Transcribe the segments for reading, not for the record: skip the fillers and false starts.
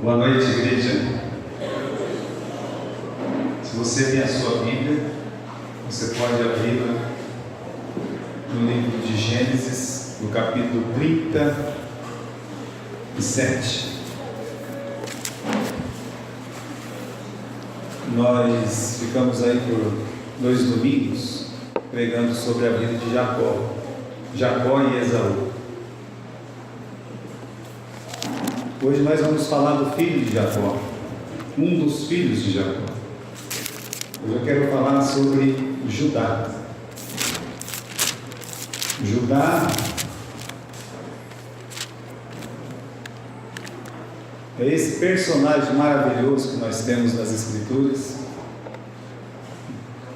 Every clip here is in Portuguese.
Boa noite, igreja. Se você tem a sua Bíblia, você pode abri-la no livro de Gênesis, no capítulo 37. Nós ficamos aí por 2 domingos pregando sobre a vida de Jacó e Esaú. Hoje nós vamos falar do filho de Jacó, um dos filhos de Jacó. Hoje eu quero falar sobre Judá. Judá é esse personagem maravilhoso que nós temos nas Escrituras,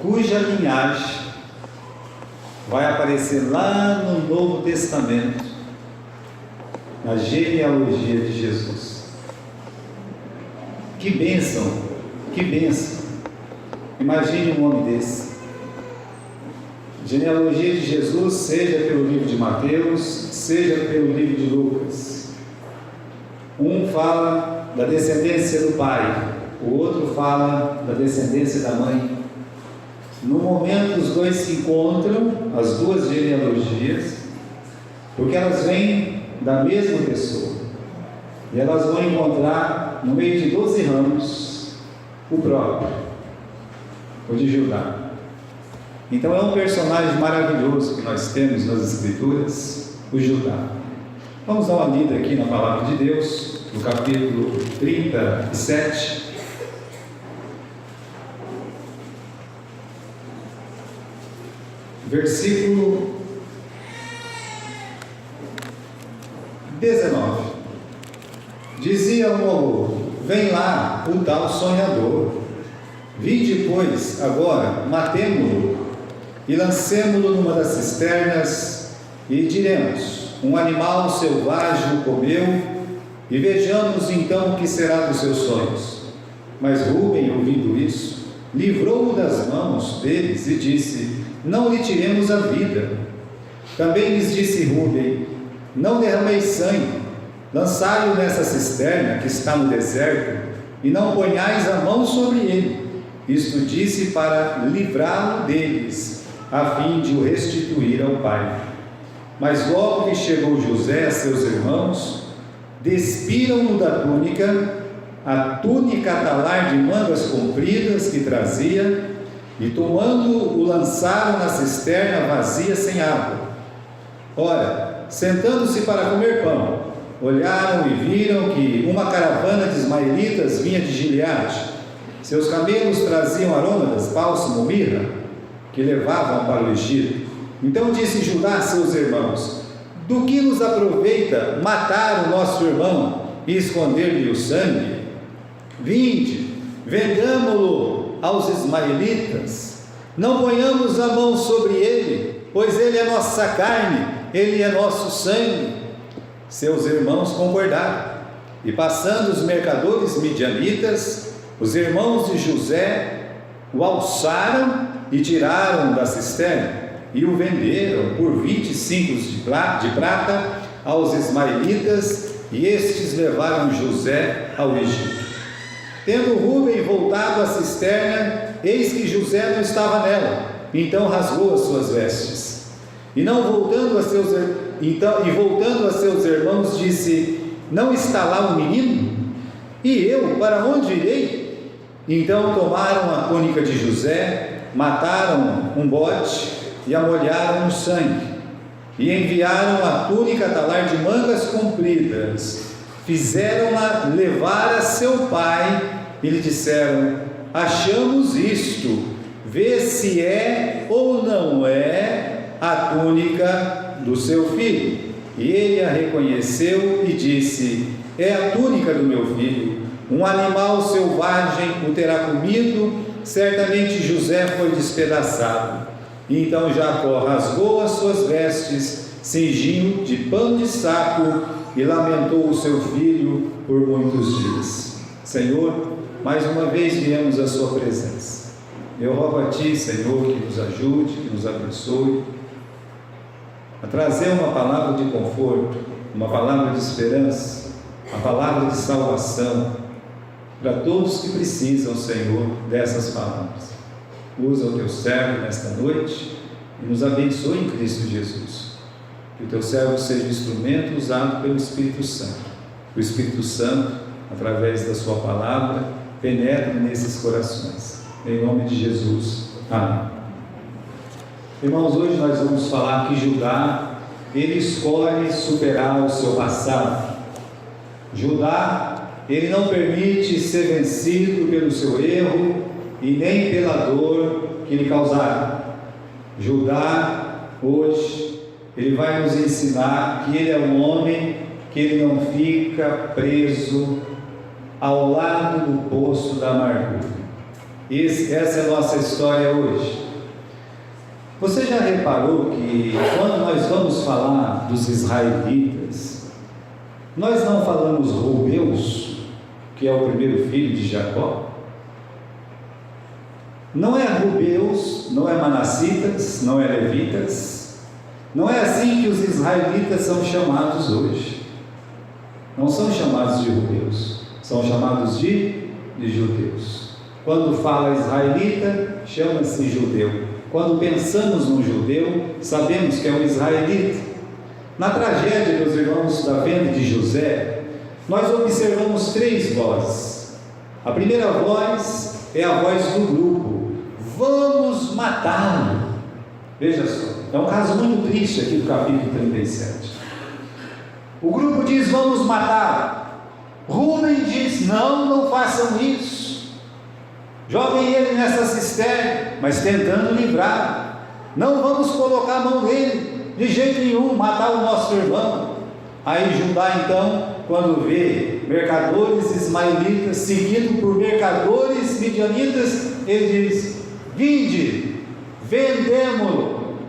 cuja linhagem vai aparecer lá no Novo Testamento, na genealogia de Jesus. Que bênção, que bênção. Imagine um homem desse. Genealogia de Jesus, seja pelo livro de Mateus, seja pelo livro de Lucas. Um fala da descendência do pai, o outro fala da descendência da mãe. No momento os dois se encontram, as duas genealogias, porque elas vêm da mesma pessoa, e elas vão encontrar no meio de 12 ramos o próprio, o de Judá. Então é um personagem maravilhoso que nós temos nas Escrituras, o Judá. Vamos dar uma lida aqui na palavra de Deus, no capítulo 37, versículo 19. Dizia um ao outro: vem lá o tal sonhador. Vinde, pois, agora, matemo-lo e lancemo-lo numa das cisternas, e diremos: um animal selvagem o comeu, e vejamos então o que será dos seus sonhos. Mas Rúben, ouvindo isso, livrou-o das mãos deles e disse: não lhe tiremos a vida. Também lhes disse Rúben: não derrameis sangue, lançai-o nessa cisterna que está no deserto, e não ponhais a mão sobre ele. Isto disse para livrá-lo deles, a fim de o restituir ao pai. Mas logo que chegou José a seus irmãos, despiram-no da túnica, a túnica atalar de mangas compridas que trazia, e tomando-o lançaram na cisterna vazia sem água. Ora, sentando-se para comer pão, olharam e viram que uma caravana de ismaelitas vinha de Gileade. Seus camelos traziam arômadas, bálsamo, mirra, que levavam para o Egito. Então disse Judá a seus irmãos: do que nos aproveita matar o nosso irmão e esconder-lhe o sangue? Vinde, vendamo-lo aos ismaelitas, não ponhamos a mão sobre ele, pois ele é nossa carne, ele é nosso sangue. Seus irmãos concordaram, e passando os mercadores midianitas, os irmãos de José o alçaram e tiraram da cisterna, e o venderam por 25 de prata aos ismaelitas, e estes levaram José ao Egito. Tendo Rúben voltado à cisterna, eis que José não estava nela, então rasgou as suas vestes. E voltando a seus irmãos, disse: não está lá o menino? E eu, para onde irei? Então tomaram a túnica de José, mataram um bode e a molharam no sangue, e enviaram a túnica atalar de mangas compridas, fizeram-na levar a seu pai, e lhe disseram: achamos isto, vê se é ou não é a túnica do seu filho. E ele a reconheceu e disse: é a túnica do meu filho. Um animal selvagem o terá comido, certamente José foi despedaçado. E então Jacó rasgou as suas vestes, cingiu de pano de saco e lamentou o seu filho por muitos dias. Senhor, mais uma vez viemos à sua presença. Eu rogo a Ti, Senhor, que nos ajude, que nos abençoe, a trazer uma palavra de conforto, uma palavra de esperança, a palavra de salvação para todos que precisam, Senhor, dessas palavras. Usa o teu servo nesta noite e nos abençoe em Cristo Jesus. Que o teu servo seja instrumento usado pelo Espírito Santo. O Espírito Santo, através da sua palavra, penetre nesses corações. Em nome de Jesus. Amém. Irmãos, hoje nós vamos falar que Judá, ele escolhe superar o seu passado. Judá, ele não permite ser vencido pelo seu erro e nem pela dor que lhe causaram. Judá, hoje, ele vai nos ensinar que ele é um homem que ele não fica preso ao lado do poço da amargura. Essa é a nossa história hoje. Você já reparou que quando nós vamos falar dos israelitas, nós não falamos Rubeus, que é o primeiro filho de Jacó? Não é Rubeus, não é Manassitas, não é Levitas. Não é assim que os israelitas são chamados hoje. Não são chamados de Rubeus, são chamados de judeus. Quando fala israelita, chama-se judeu. Quando pensamos num judeu, sabemos que é um israelita. Na tragédia, meus irmãos, da venda de José, nós observamos 3 vozes. A primeira voz é a voz do grupo: vamos matá-lo. Veja só, é um caso muito triste aqui do capítulo 37. O grupo diz: vamos matá-lo. Rúben diz: não façam isso. Joguem ele nessa cisterna, mas tentando livrar. Não vamos colocar a mão nele, de jeito nenhum, matar o nosso irmão. Aí Judá, então, quando vê mercadores ismaelitas seguidos por mercadores midianitas, ele diz: vinde, vendemo-lo,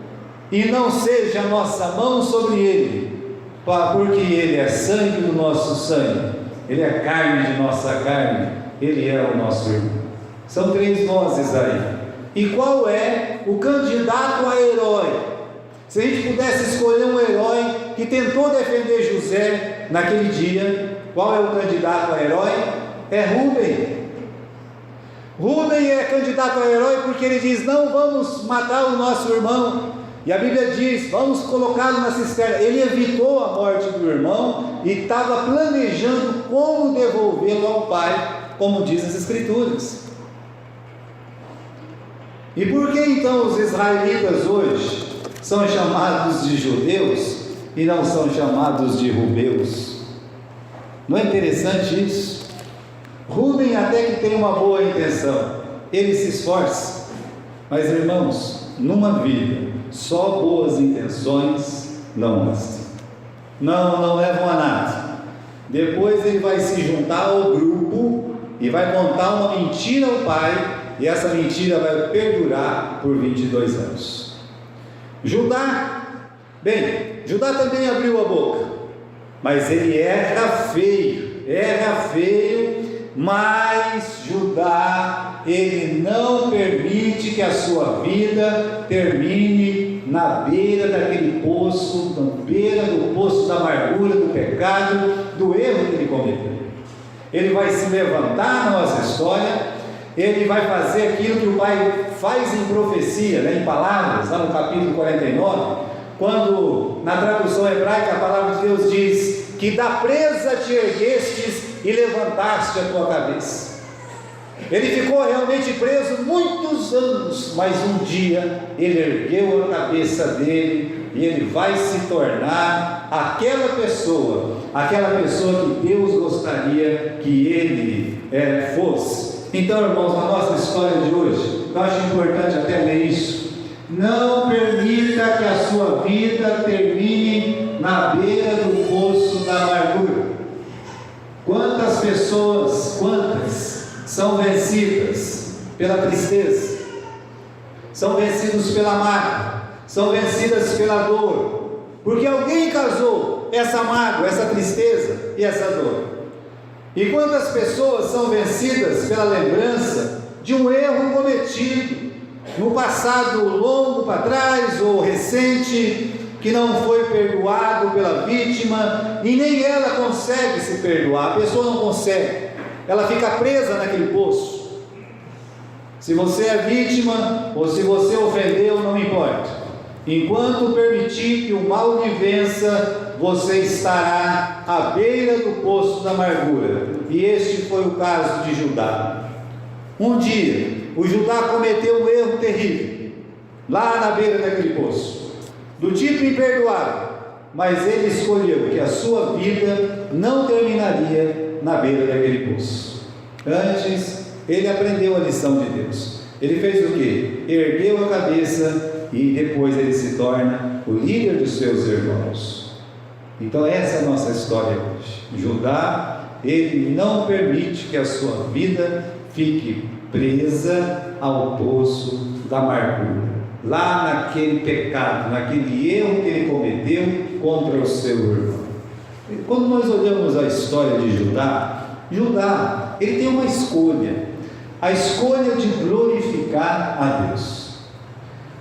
e não seja a nossa mão sobre ele, porque ele é sangue do nosso sangue, ele é carne de nossa carne, ele é o nosso irmão. São 3 vozes aí. E qual é o candidato a herói? Se a gente pudesse escolher um herói que tentou defender José naquele dia, qual é o candidato a herói? É Rúben. Rúben é candidato a herói porque ele diz: não vamos matar o nosso irmão. E a Bíblia diz: vamos colocá-lo na cisterna. Ele evitou a morte do irmão e estava planejando como devolvê-lo ao pai, como diz as Escrituras. E por que então os israelitas hoje são chamados de judeus e não são chamados de rubeus? Não é interessante isso? Rúben até que tem uma boa intenção, ele se esforça, mas irmãos, numa vida só boas intenções não bastam, não levam a nada. Depois ele vai se juntar ao grupo e vai contar uma mentira ao pai, e essa mentira vai perdurar por 22 anos. Judá também abriu a boca, mas ele erra feio, mas Judá, ele não permite que a sua vida termine na beira daquele poço, na beira do poço da amargura, do pecado, do erro que ele cometeu. Ele vai se levantar na nossa história, ele vai fazer aquilo que o pai faz em profecia, em palavras, lá no capítulo 49, quando na tradução hebraica a palavra de Deus diz que da presa te erguestes e levantaste a tua cabeça. Ele ficou realmente preso muitos anos, mas um dia ele ergueu a cabeça dele e ele vai se tornar aquela pessoa que Deus gostaria que ele fosse. Então, irmãos, na nossa história de hoje, eu acho importante até ler isso. Não permita que a sua vida termine na beira do poço da amargura. Quantas pessoas são vencidas pela tristeza, são vencidos pela mágoa, são vencidas pela dor, porque alguém causou essa mágoa, essa tristeza e essa dor. E quantas pessoas são vencidas pela lembrança de um erro cometido no passado longo para trás ou recente, que não foi perdoado pela vítima, e nem ela consegue se perdoar. A pessoa não consegue, ela fica presa naquele poço. Se você é vítima ou se você ofendeu, não importa. Enquanto permitir que o mal lhe vença, você estará à beira do poço da amargura. E este foi o caso de Judá. Um dia, o Judá cometeu um erro terrível, lá na beira daquele poço, do tipo imperdoável, mas ele escolheu que a sua vida não terminaria na beira daquele poço. Antes, ele aprendeu a lição de Deus. Ele fez o quê? Ergueu a cabeça e depois ele se torna o líder dos seus irmãos. Então essa é a nossa história hoje. Judá, ele não permite que a sua vida fique presa ao poço da amargura, lá naquele pecado, naquele erro que ele cometeu contra o seu irmão. Quando nós olhamos a história de Judá, ele tem uma escolha, a escolha de glorificar a Deus.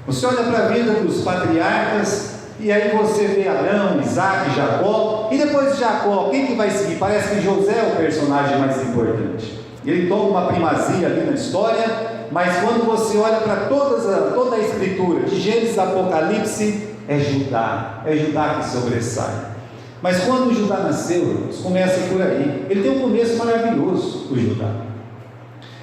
Você olha para a vida dos patriarcas, e aí você vê Abraão, Isaac, Jacó, e depois de Jacó, quem que vai seguir? Parece que José é o personagem mais importante. Ele toma uma primazia ali na história, mas quando você olha para toda a escritura, de Gênesis a Apocalipse, é Judá que sobressai. Mas quando Judá nasceu, começa por aí. Ele tem um começo maravilhoso, o Judá.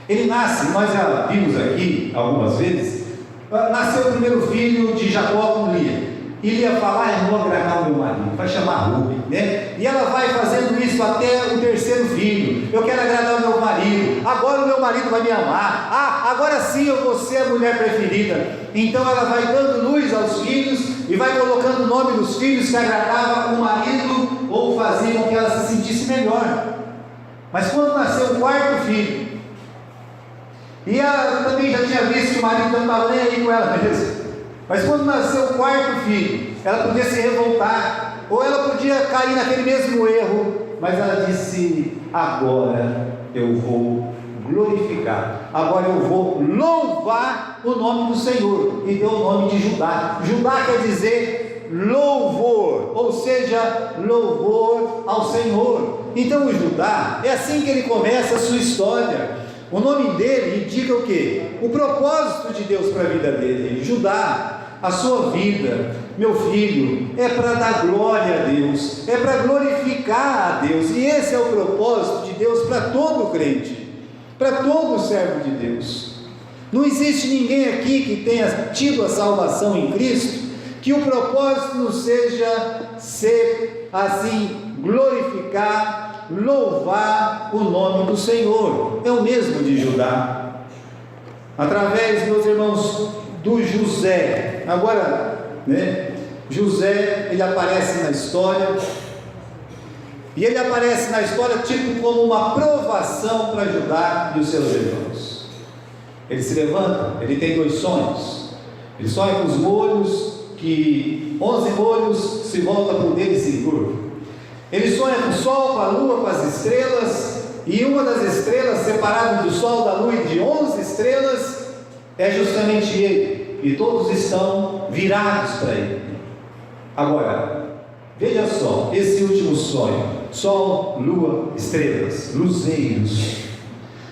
Ele nasce, nós já vimos aqui algumas vezes, nasceu o primeiro filho de Jacó com Lia. E Lia fala: eu vou agradar o meu marido, vai chamar Ruben, né? E ela vai fazendo isso até o terceiro filho. Eu quero agradar o meu marido, agora o meu marido vai me amar, agora sim eu vou ser a mulher preferida. Então ela vai dando luz aos filhos e vai colocando o nome dos filhos que agradava o marido ou fazia com que ela se sentisse melhor. Mas quando nasceu o quarto filho, e ela também já tinha visto que o marido não estava nem aí com ela mesmo, mas quando nasceu o quarto filho, ela podia se revoltar, ou ela podia cair naquele mesmo erro, mas ela disse: agora eu vou glorificar, agora eu vou louvar o nome do Senhor, e deu o nome de Judá. Judá quer dizer louvor, ou seja, louvor ao Senhor. Então o Judá, é assim que ele começa a sua história. O nome dele indica o quê? O propósito de Deus para a vida dele. Judá, a sua vida, meu filho, é para dar glória a Deus, é para glorificar a Deus, e esse é o propósito de Deus para todo crente, para todo servo de Deus. Não existe ninguém aqui que tenha tido a salvação em Cristo, que o propósito não seja ser assim, glorificar, louvar o nome do Senhor. É o mesmo de Judá, através, meus irmãos, do José. Agora, José, ele aparece na história, e ele aparece na história tipo como uma provação para Judá e os seus irmãos. Ele se levanta, ele tem 2 sonhos. Ele sonha com os molhos, que 11 molhos se voltam para o dele e se encurvam. Ele sonha com o sol, com a lua, com as estrelas, e uma das estrelas, separada do sol, da lua e de 11 estrelas, é justamente ele, e todos estão virados para ele. Agora, veja só, esse último sonho: sol, lua, estrelas, luzeiros.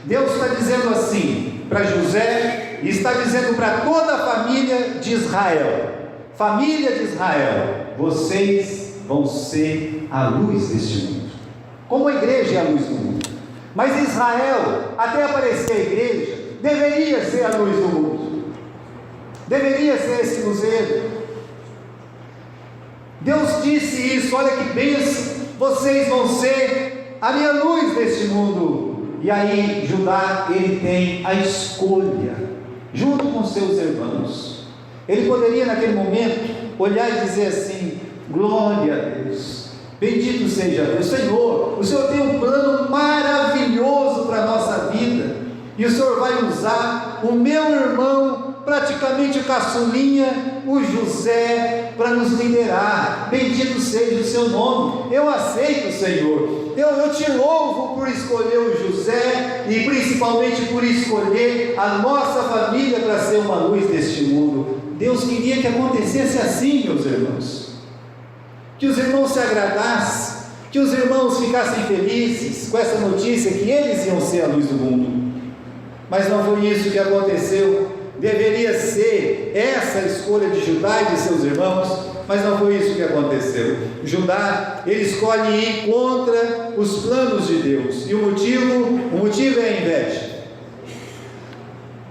Deus está dizendo assim para José, e está dizendo para toda a família de Israel: família de Israel, vocês vão ser a luz deste mundo, como a igreja é a luz do mundo. Mas Israel, até aparecer a igreja, deveria ser a luz do mundo, deveria ser esse luzeiro. Deus disse isso: olha que bênção, vocês vão ser a minha luz deste mundo. E aí Judá, ele tem a escolha, junto com seus irmãos. Ele poderia naquele momento olhar e dizer assim: glória a Deus, bendito seja Deus, Senhor, o Senhor tem um plano maravilhoso para a nossa vida, e o Senhor vai usar o meu irmão, praticamente o caçulinha, o José, para nos liderar. Bendito seja o seu nome. Eu aceito, Senhor, eu te louvo por escolher o José, e principalmente por escolher a nossa família para ser uma luz deste mundo. Deus queria que acontecesse assim, meus irmãos. que os irmãos se agradassem, que os irmãos ficassem felizes com essa notícia que eles iam ser a luz do mundo. Mas não foi isso que aconteceu. Deveria ser essa a escolha de Judá e de seus irmãos, mas não foi isso que aconteceu. Judá, ele escolhe ir contra os planos de Deus, e o motivo é a inveja.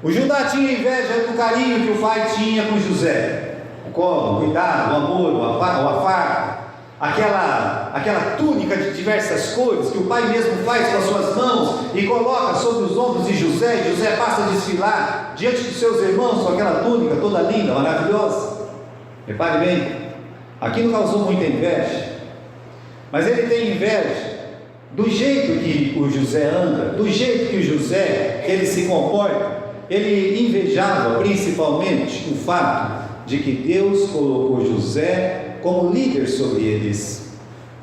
O Judá tinha inveja do carinho que o pai tinha com José, o colo, o cuidado, o amor, o afago, aquela túnica de diversas cores que o pai mesmo faz com as suas mãos e coloca sobre os ombros de José, e José passa a desfilar diante dos seus irmãos com aquela túnica toda linda, maravilhosa. Repare bem, aquilo causou muita inveja, mas ele tem inveja do jeito que o José anda, do jeito que o José ele se comporta. Ele invejava principalmente o fato de que Deus colocou José como líder sobre eles.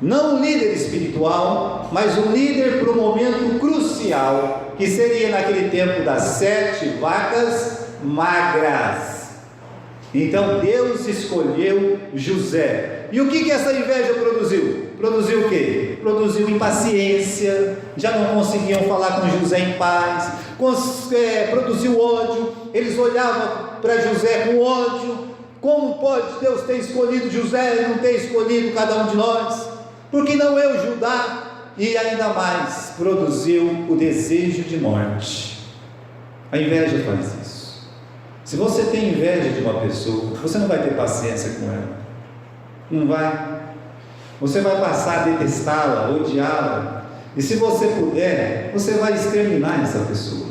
Não um líder espiritual, mas um líder para um momento crucial, que seria naquele tempo das 7 vacas magras. Então Deus escolheu José. E o que essa inveja produziu? Produziu o quê? Produziu impaciência, já não conseguiam falar com José em paz, produziu ódio, eles olhavam para José com ódio. Como pode Deus ter escolhido José e não ter escolhido cada um de nós? Por que não eu, Judá? E ainda mais, produziu o desejo de morte. A inveja faz isso. Se você tem inveja de uma pessoa, você não vai ter paciência com ela, não vai. Você vai passar a detestá-la, odiá-la, e se você puder, você vai exterminar essa pessoa.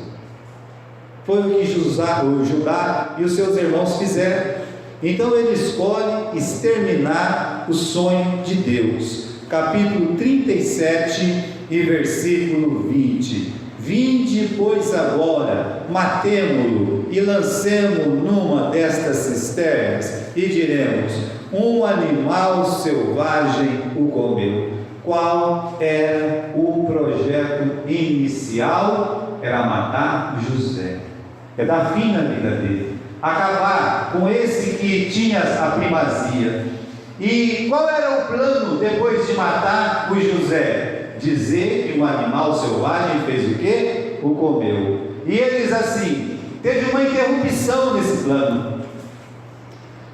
Foi o que Judá e os seus irmãos fizeram. Então ele escolhe exterminar o sonho de Deus. Capítulo 37 e versículo 20: Vinde, pois, agora, matemo-lo e lancemo-o numa destas cisternas, e diremos: um animal selvagem o comeu. Qual era o projeto inicial? Era matar José, é dar fim na vida dele, acabar com esse que tinha a primazia. E qual era o plano depois de matar o José? Dizer que um animal selvagem fez o quê? O comeu. E eles assim, teve uma interrupção nesse plano,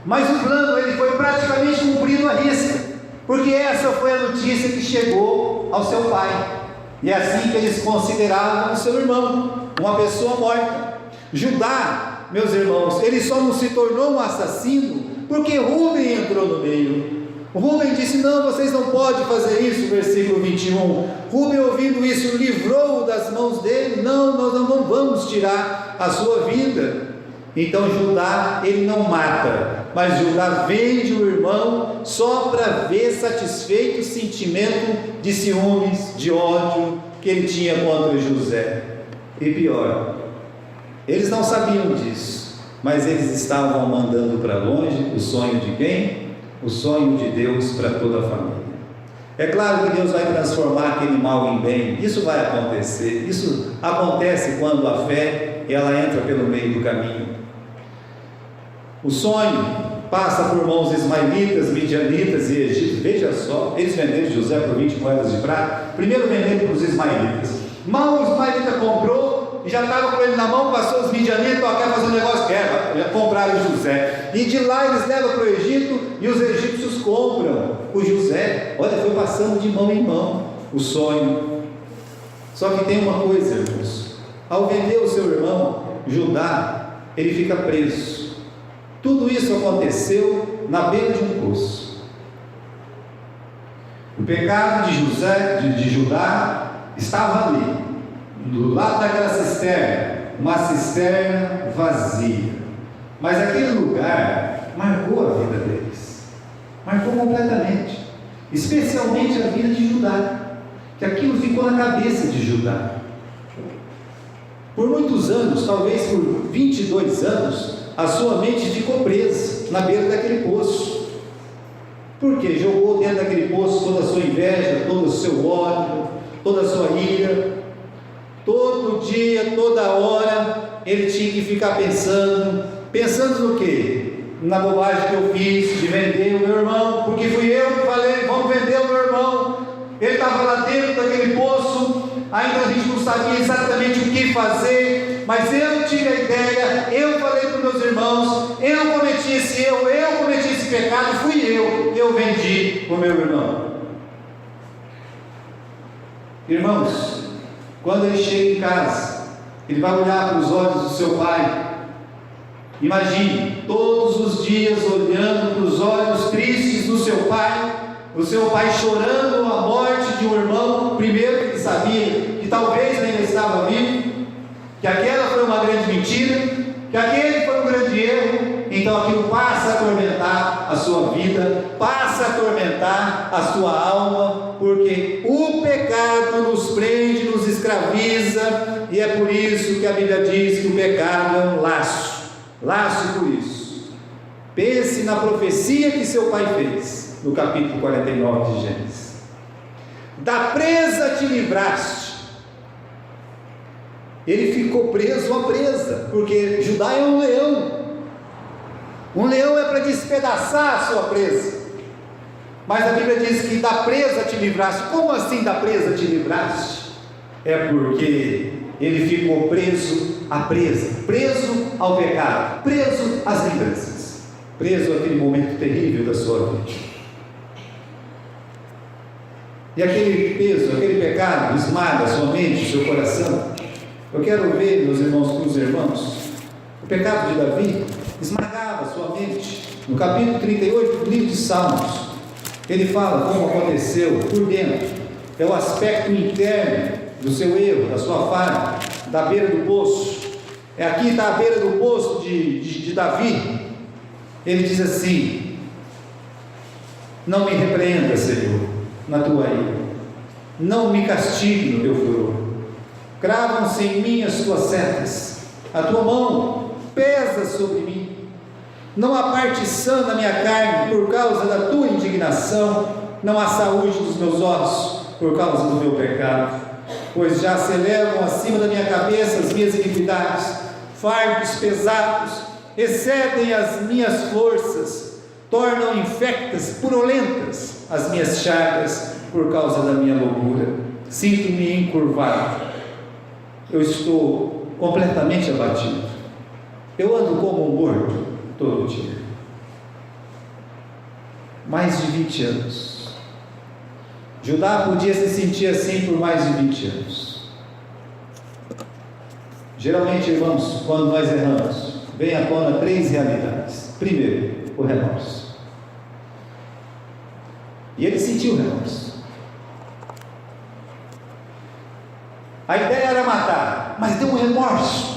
mas o plano ele foi praticamente cumprido à risca, porque essa foi a notícia que chegou ao seu pai, e é assim que eles consideravam o seu irmão, uma pessoa morta. Judá, meus irmãos, ele só não se tornou um assassino porque Rúben entrou no meio. Rúben disse: não, vocês não podem fazer isso, versículo 21. Rúben, ouvindo isso, livrou-o das mãos dele: não, nós não vamos tirar a sua vida. Então Judá, ele não mata, mas Judá vende o irmão só para ver satisfeito o sentimento de ciúmes, de ódio que ele tinha contra José. E pior, eles não sabiam disso, mas eles estavam mandando para longe o sonho de quem? O sonho de Deus para toda a família. É claro que Deus vai transformar aquele mal em bem, isso vai acontecer, isso acontece quando a fé ela entra pelo meio do caminho. O sonho passa por mãos ismaelitas, midianitas e egípcios. Veja só, eles venderam José por 20 moedas de prata. Primeiro venderam para os ismaelitas. Mal o ismaelita comprou, e já estava com ele na mão, passou os midianitas: quer fazer um negócio? Já compraram José. E de lá eles levam para o Egito, e os egípcios compram o José. Olha, foi passando de mão em mão o sonho. Só que tem uma coisa, irmãos: ao vender o seu irmão, Judá, ele fica preso. Tudo isso aconteceu na beira de um poço. O pecado de Judá estava ali, do lado daquela cisterna, uma cisterna vazia. Mas aquele lugar marcou a vida deles, marcou completamente, especialmente a vida de Judá, que aquilo ficou na cabeça de Judá. Por muitos anos, talvez por 22 anos, a sua mente ficou presa na beira daquele poço. Por quê? Jogou dentro daquele poço toda a sua inveja, todo o seu ódio, toda a sua ira. Todo dia, toda hora, ele tinha que ficar pensando no quê? na bobagem que eu fiz de vender o meu irmão, porque fui eu que falei, vamos vender o meu irmão. Ele estava lá dentro daquele poço, ainda a gente não sabia exatamente o que fazer, mas eu tive a ideia, eu falei para os meus irmãos, eu cometi esse erro, eu cometi esse pecado, fui eu vendi o meu irmão. Irmãos, quando ele chega em casa, ele vai olhar para os olhos do seu pai. Imagine, todos os dias olhando para os olhos tristes do seu pai, o seu pai chorando a morte de um irmão. Primeiro que ele sabia que talvez ainda estava vivo, que aquela foi uma grande mentira, que aquele foi um grande erro. Então aquilo passa a atormentar a sua vida, passa a atormentar a sua alma, porque o pecado nos prende, nos escraviza, e é por isso que a Bíblia diz que o pecado é um laço por isso. Pense na profecia que seu pai fez, no capítulo 49 de Gênesis: da presa te livraste. Ele ficou preso à presa, porque Judá é um leão. Um leão é para despedaçar a sua presa, mas a Bíblia diz que da presa te livraste. Como assim da presa te livraste? É porque ele ficou preso à presa, preso ao pecado, preso às lembranças, preso àquele momento terrível da sua vida. E aquele peso, aquele pecado esmaga a sua mente, o seu coração. Eu quero ver, meus irmãos, com os irmãos, o pecado de Davi esmagava a sua mente. No capítulo 38 do livro de Salmos, ele fala como aconteceu por dentro. É o aspecto interno do seu erro, da sua falha, da beira do poço. Aqui está a beira do poço de Davi. Ele diz assim: não me repreenda, Senhor, na tua ira, não me castigue no teu furor. Cravam-se em mim as tuas setas, a tua mão pesa sobre mim. Não há parte sã na minha carne por causa da tua indignação, não há saúde dos meus ossos por causa do meu pecado, pois já se elevam acima da minha cabeça as minhas iniquidades, fardos pesados excedem as minhas forças, tornam infectas, purulentas as minhas chagas por causa da minha loucura. Sinto-me encurvado, eu estou completamente abatido, eu ando como um morto todo dia. Mais de 20 anos. Judá podia se sentir assim por mais de 20 anos. Geralmente, irmãos, quando nós erramos, vem à tona 3 realidades. Primeiro, o remorso. E ele sentiu o remorso. A ideia era matar, mas deu um remorso.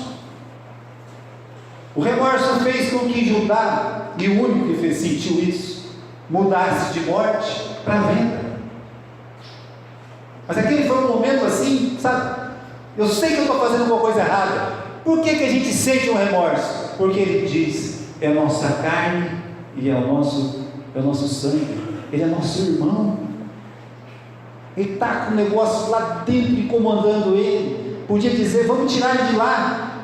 O remorso fez com que Judá, e o único que sentiu isso, mudasse de morte para venda. Mas aquele foi um momento assim, sabe? Eu sei que eu estou fazendo alguma coisa errada. Por que a gente sente um remorso? Porque ele diz: é a nossa carne e é o nosso sangue. Ele é nosso irmão. Ele está com o negócio lá dentro incomodando ele. Podia dizer: vamos tirar ele de lá,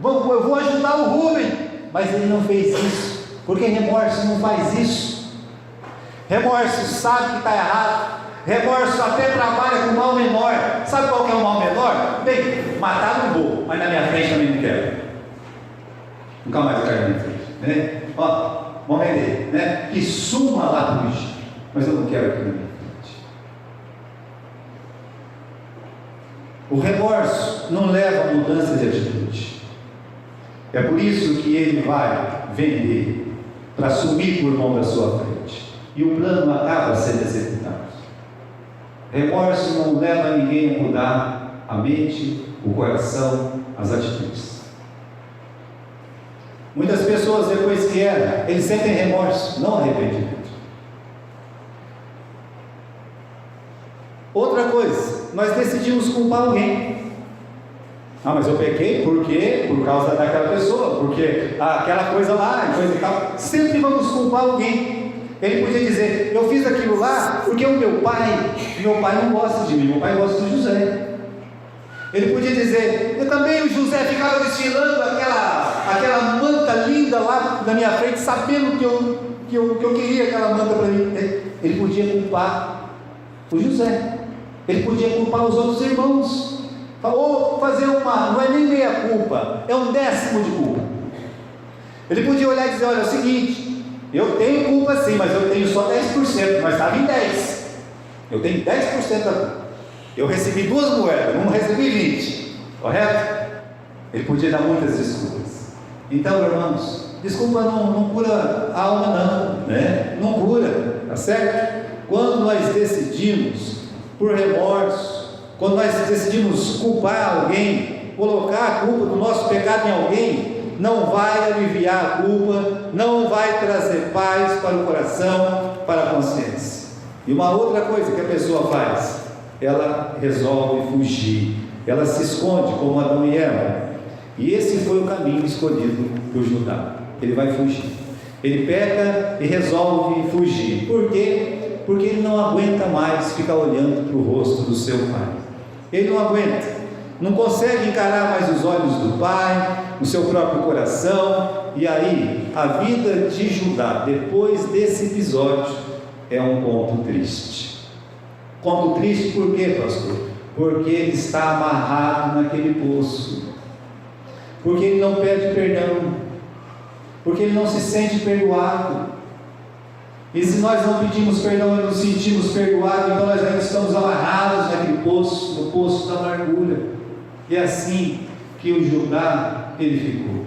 eu vou ajudar o Rubem. Mas ele não fez isso, porque remorso não faz isso. Remorso sabe que está errado. Remorso até trabalha com o mal menor. Sabe qual que é o mal menor? Bem, matar não vou, mas na minha frente também não quero. Nunca mais eu quero na minha frente, né? Ó, vamos vender, né? Que suma lá para o lixo, mas eu não quero aqui na minha frente. O remorso não leva a mudança de atitude. É por isso que ele vai vender para sumir com o irmão da sua frente. E o plano acaba sendo executado. Remorso não leva ninguém a mudar a mente, o coração, as atitudes. Muitas pessoas, depois que erram, eles sentem remorso, não arrependimento. Outra coisa, nós decidimos culpar alguém. Mas eu pequei por quê? Por causa daquela pessoa, porque aquela coisa lá, coisa e tal. Sempre vamos culpar alguém. Ele podia dizer: eu fiz aquilo lá porque o meu pai não gosta de mim, meu pai gosta do José. Ele podia dizer: eu também, o José ficava desfilando aquela manta linda lá na minha frente, sabendo que eu queria aquela manta para mim. Ele podia culpar o José, ele podia culpar os outros irmãos, ou fazer não é nem meia culpa, é 1/10 de culpa. Ele podia olhar e dizer: olha, é o seguinte, eu tenho culpa sim, mas eu tenho só 10%, mas estava em 10%, eu tenho 10% da culpa, eu recebi 2 moedas, não recebi 20, correto? Ele podia dar muitas desculpas. Então, irmãos, desculpa não cura a alma não, né? Não cura, tá certo? Quando nós decidimos por remorso, quando nós decidimos culpar alguém, colocar a culpa do nosso pecado em alguém, não vai aliviar a culpa, não vai trazer paz para o coração, para a consciência. E uma outra coisa que a pessoa faz, ela resolve fugir, ela se esconde como Adão e Eva. E esse foi o caminho escolhido por Judá. Ele vai fugir, ele peca e resolve fugir. Por quê? Porque ele não aguenta mais ficar olhando para o rosto do seu pai. Ele não aguenta, não consegue encarar mais os olhos do pai, o seu próprio coração. E aí, a vida de Judá, depois desse episódio, é um conto triste. Conto triste por quê, pastor? Porque ele está amarrado naquele poço, porque ele não pede perdão, porque ele não se sente perdoado. E se nós não pedimos perdão e nos sentimos perdoados, então nós ainda estamos amarrados naquele poço, no poço da amargura. E é assim que o Judá ele ficou.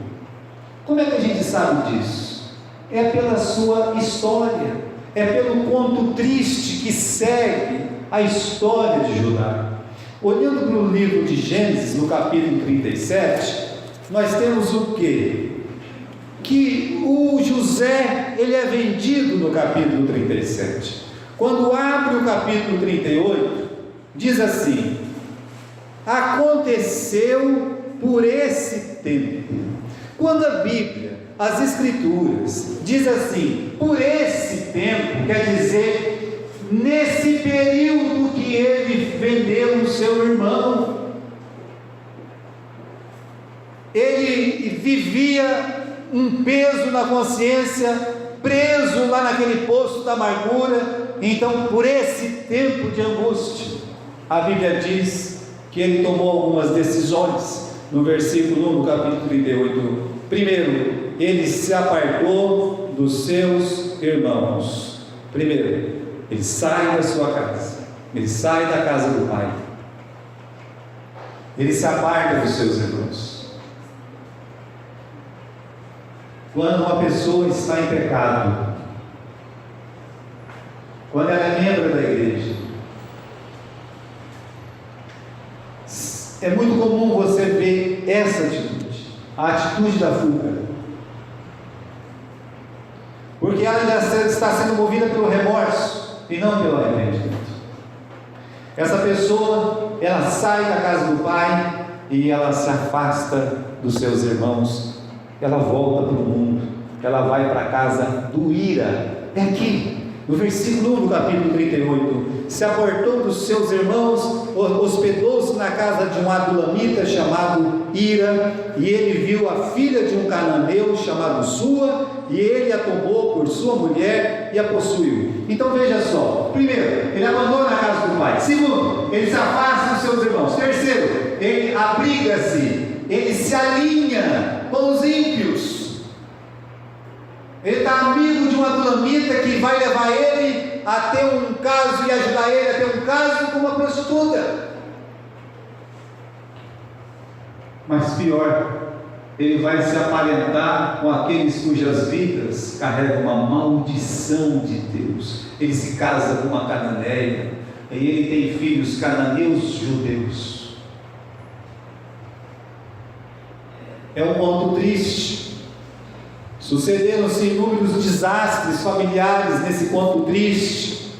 Como é que a gente sabe disso? É pela sua história, é pelo conto triste que segue a história de Judá. Olhando para o livro de Gênesis, no capítulo 37, nós temos o quê? Que o José, ele é vendido no capítulo 37. Quando abre o capítulo 38, diz assim: aconteceu por esse tempo. Quando a Bíblia, as Escrituras, diz assim, por esse tempo, quer dizer, nesse período que ele vendeu o seu irmão. Ele vivia um peso na consciência, preso lá naquele poço da amargura. Então, por esse tempo de angústia, a Bíblia diz que ele tomou algumas decisões. No versículo 1 do capítulo 38, primeiro, ele se apartou dos seus irmãos. Primeiro, ele sai da sua casa, ele sai da casa do pai, ele se aparta dos seus irmãos. Quando uma pessoa está em pecado, quando ela é membro da igreja, é muito comum você ver essa atitude, a atitude da fuga, porque ela ainda está sendo movida pelo remorso e não pelo arrependimento. Essa pessoa, ela sai da casa do pai e ela se afasta dos seus irmãos. Ela volta para o mundo, ela vai para a casa do Ira. É aqui, no versículo 1 do capítulo 38. Se apartou dos seus irmãos, hospedou-se na casa de um adulamita chamado Ira, e ele viu a filha de um cananeu chamado Sua, e ele a tomou por sua mulher e a possuiu. Então veja só: primeiro, ele abandona a casa do pai. Segundo, ele se afasta dos seus irmãos. Terceiro, ele abriga-se, ele se alinha com os ímpios. Ele está amigo de um adulamita que vai levar ele a ter um caso e ajudar ele a ter um caso com uma prostituta. Mas pior, ele vai se aparentar com aqueles cujas vidas carregam uma maldição de Deus. Ele se casa com uma cananeia e ele tem filhos cananeus judeus. É um ponto triste. Sucederam-se inúmeros desastres familiares nesse conto triste.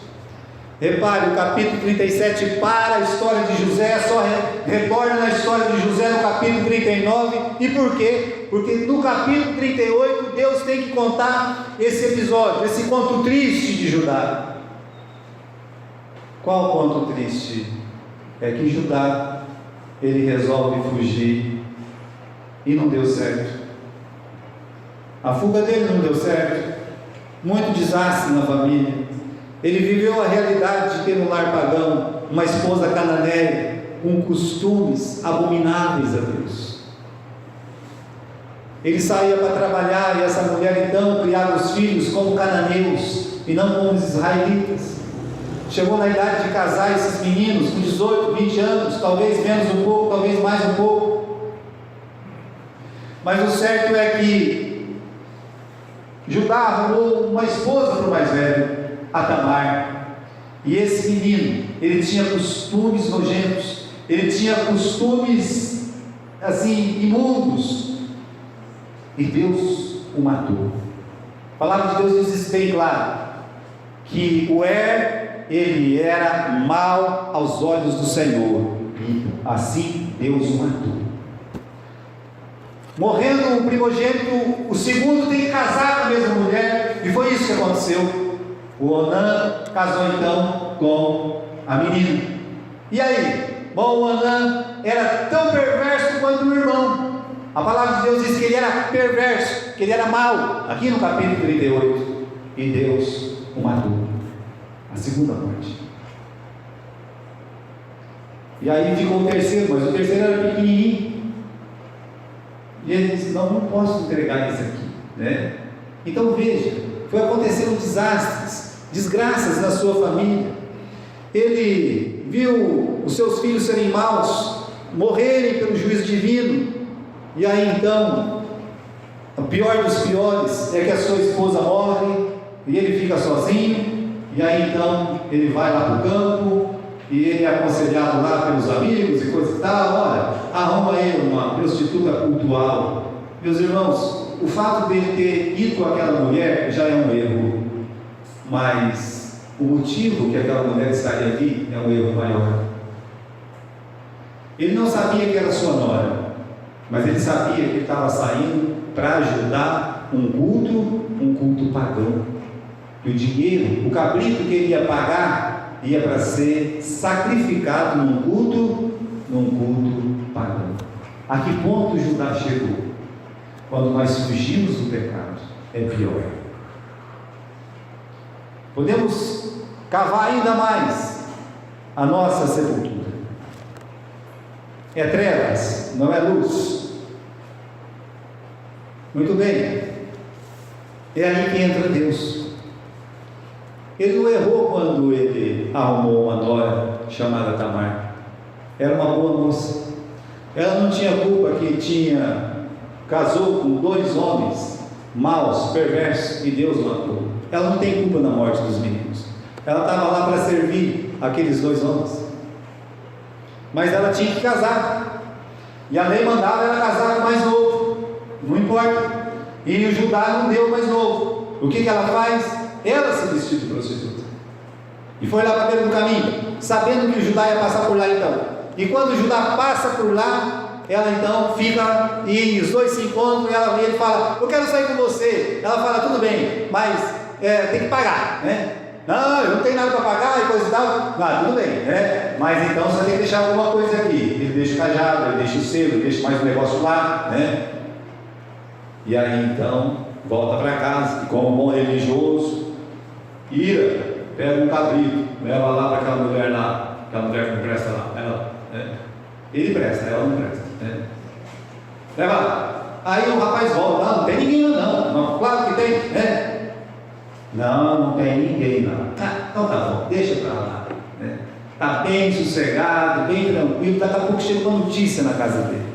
Repare, o capítulo 37 para a história de José, só retorna na história de José no capítulo 39. E por quê? Porque no capítulo 38 Deus tem que contar esse episódio, esse conto triste de Judá. Qual o conto triste? É que Judá, ele resolve fugir e não deu certo. A fuga dele não deu certo, muito desastre na família. Ele viveu a realidade de ter um lar pagão, uma esposa cananeia, com costumes abomináveis a Deus. Ele saía para trabalhar e essa mulher então criava os filhos como cananeus e não como os israelitas. Chegou na idade de casar esses meninos com 18, 20 anos, talvez menos um pouco, talvez mais um pouco. Mas o certo é que Judá arrumou uma esposa para o mais velho, a Tamar. E esse menino, ele tinha costumes nojentos, ele tinha costumes assim, imundos. E Deus o matou. A palavra de Deus diz bem claro, que o ele era mau aos olhos do Senhor, e assim Deus o matou. Morrendo o primogênito, o segundo tem que casar com a mesma mulher, e foi isso que aconteceu. O Onã casou então com a menina. E aí? Bom, o Onã era tão perverso quanto o irmão. A palavra de Deus diz que ele era perverso, que ele era mau, aqui no capítulo 38, e Deus o matou, a segunda morte. E aí ficou o terceiro, mas o terceiro era pequenininho, e ele disse: não posso entregar esse aqui, né? Então veja, foi acontecendo desastres, desgraças na sua família. Ele viu os seus filhos serem maus, morrerem pelo juízo divino. E aí então, o pior dos piores é que a sua esposa morre e ele fica sozinho. E aí então ele vai lá para o campo e ele é aconselhado lá pelos amigos e coisa e tal: olha, arruma ele uma prostituta cultural. Meus irmãos, o fato dele ter ido com aquela mulher já é um erro, mas o motivo que aquela mulher estaria ali é um erro maior. Ele não sabia que era sua nora, mas ele sabia que ele estava saindo para ajudar um culto pagão. E o dinheiro, o cabrito que ele ia pagar, ia para ser sacrificado num culto pagão. A que ponto Judá chegou? Quando nós fugimos do pecado, é pior. Podemos cavar ainda mais a nossa sepultura. É trevas, não é luz. Muito bem. É aí que entra Deus. Ele não errou quando ele arrumou uma nora chamada Tamar. Era uma boa moça. Ela não tinha culpa que casou com 2 homens maus, perversos, e Deus matou. Ela não tem culpa na morte dos meninos. Ela estava lá para servir aqueles 2 homens. Mas ela tinha que casar. E a lei mandava ela casar com o mais novo. Não importa. E o Judá não deu o mais novo. O que ela faz? Ela se vestiu de prostituta. E foi lá para a beira do caminho, sabendo que o Judá ia passar por lá então. E quando o Judá passa por lá, ela então fica, e os dois se encontram, e ele fala: eu quero sair com você. Ela fala: tudo bem, mas tem que pagar, né? Não, eu não tenho nada para pagar e coisa e tal. Ah, tudo bem, né? Mas então você tem que deixar alguma coisa aqui. Ele deixa o cajado, ele deixa o selo, ele deixa mais um negócio lá, né? E aí então volta para casa, e como bom religioso, pega um cabrito, leva lá para aquela mulher lá, aquela mulher que não presta lá, ele presta, ela não presta, né? Leva lá. Aí o rapaz volta: não tem ninguém lá não, claro que tem, né? Não tem ninguém lá. Então tá bom, deixa para lá, né? Está bem sossegado, bem tranquilo. Daqui a pouco chega uma notícia na casa dele.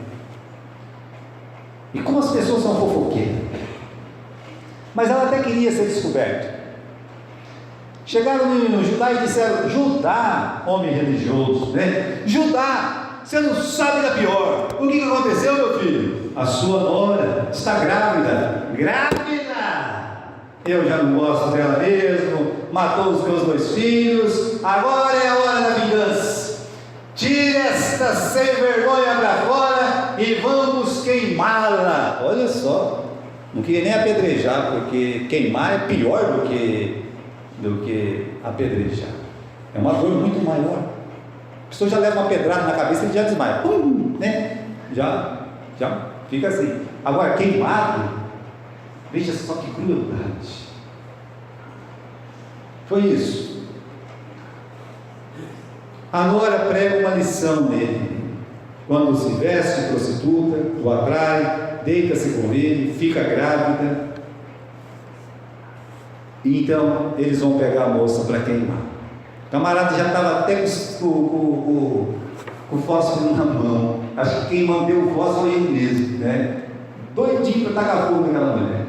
E como as pessoas são fofoqueiras, mas ela até queria ser descoberta. Chegaram no Judá e disseram: Judá, homem religioso, né? Judá, você não sabe da pior. O que aconteceu, meu filho? A sua nora está grávida. Grávida! Eu já não gosto dela mesmo. Matou os meus 2 filhos. Agora é a hora da vingança. Tire esta sem vergonha para fora e vamos queimá-la. Olha só, não queria nem apedrejar, porque queimar é pior do que apedrejar. É uma dor muito maior. A pessoa já leva uma pedrada na cabeça e já desmaia, né? Já fica assim. Agora, queimado, Veja só que crueldade. Foi isso. A nora prega uma lição nele. Quando se veste de prostituta, o atrai, deita-se com ele, fica grávida. E então eles vão pegar a moça para queimar. O camarada já estava até com o fósforo na mão. Acho que quem mandou o fósforo foi ele mesmo, né? Doidinho para tacar fogo naquela mulher.